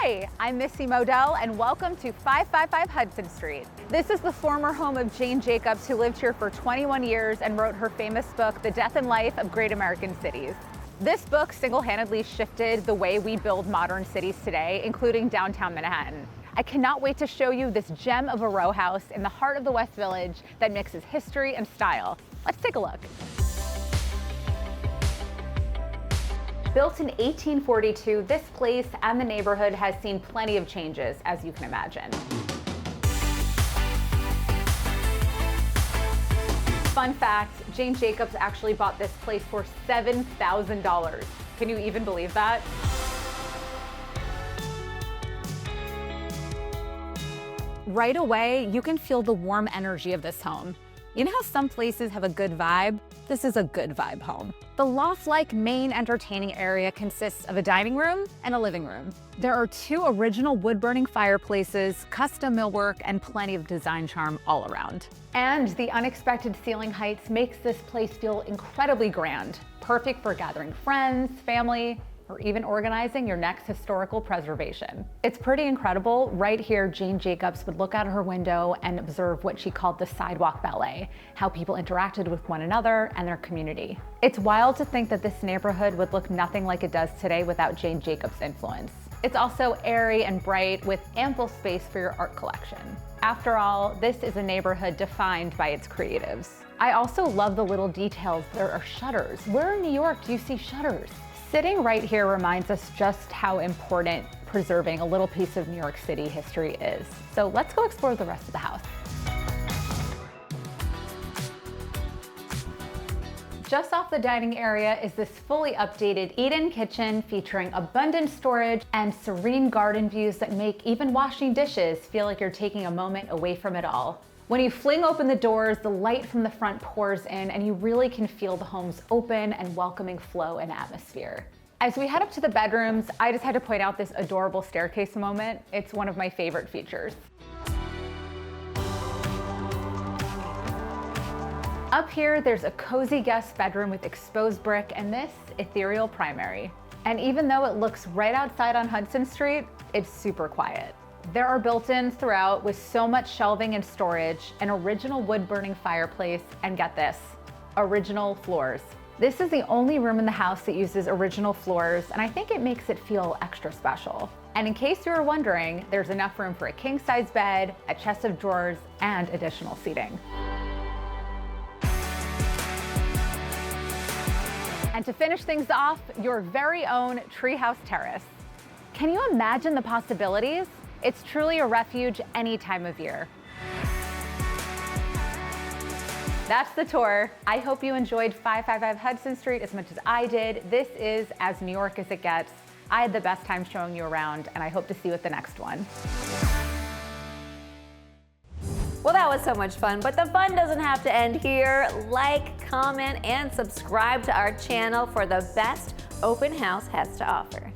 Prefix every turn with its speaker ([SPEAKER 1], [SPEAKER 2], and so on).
[SPEAKER 1] Hi, I'm Missy Modell and welcome to 555 Hudson Street. This is the former home of Jane Jacobs, who lived here for 21 years and wrote her famous book, The Death and Life of Great American Cities. This book single-handedly shifted the way we build modern cities today, including downtown Manhattan. I cannot wait to show you this gem of a row house in the heart of the West Village that mixes history and style. Let's take a look. Built in 1842, this place and the neighborhood has seen plenty of changes, as you can imagine. Fun fact, Jane Jacobs actually bought this place for $7,000. Can you even believe that? Right away, you can feel the warm energy of this home. You know how some places have a good vibe? This is a good vibe home. The loft-like main entertaining area consists of a dining room and a living room. There are two original wood-burning fireplaces, custom millwork, and plenty of design charm all around. And the unexpected ceiling heights makes this place feel incredibly grand, perfect for gathering friends, family, or even organizing your next historical preservation. It's pretty incredible. Right here, Jane Jacobs would look out her window and observe what she called the sidewalk ballet, how people interacted with one another and their community. It's wild to think that this neighborhood would look nothing like it does today without Jane Jacobs' influence. It's also airy and bright with ample space for your art collection. After all, this is a neighborhood defined by its creatives. I also love the little details. There are shutters. Where in New York do you see shutters? Sitting right here reminds us just how important preserving a little piece of New York City history is. So let's go explore the rest of the house. Just off the dining area is this fully updated eat-in kitchen featuring abundant storage and serene garden views that make even washing dishes feel like you're taking a moment away from it all. When you fling open the doors, the light from the front pours in and you really can feel the home's open and welcoming flow and atmosphere. As we head up to the bedrooms, I just had to point out this adorable staircase moment. It's one of my favorite features. Up here, there's a cozy guest bedroom with exposed brick and this ethereal primary. And even though it looks right outside on Hudson Street, it's super quiet. There are built-ins throughout with so much shelving and storage, an original wood-burning fireplace, and get this, original floors. This is the only room in the house that uses original floors, and I think it makes it feel extra special. And in case you were wondering, there's enough room for a king-size bed, a chest of drawers, and additional seating. And to finish things off, your very own treehouse terrace. Can you imagine the possibilities? It's truly a refuge any time of year. That's the tour. I hope you enjoyed 555 Hudson Street as much as I did. This is as New York as it gets. I had the best time showing you around, and I hope to see you at the next one.
[SPEAKER 2] Well, that was so much fun, but the fun doesn't have to end here. Like, comment, and subscribe to our channel for the best open house has to offer.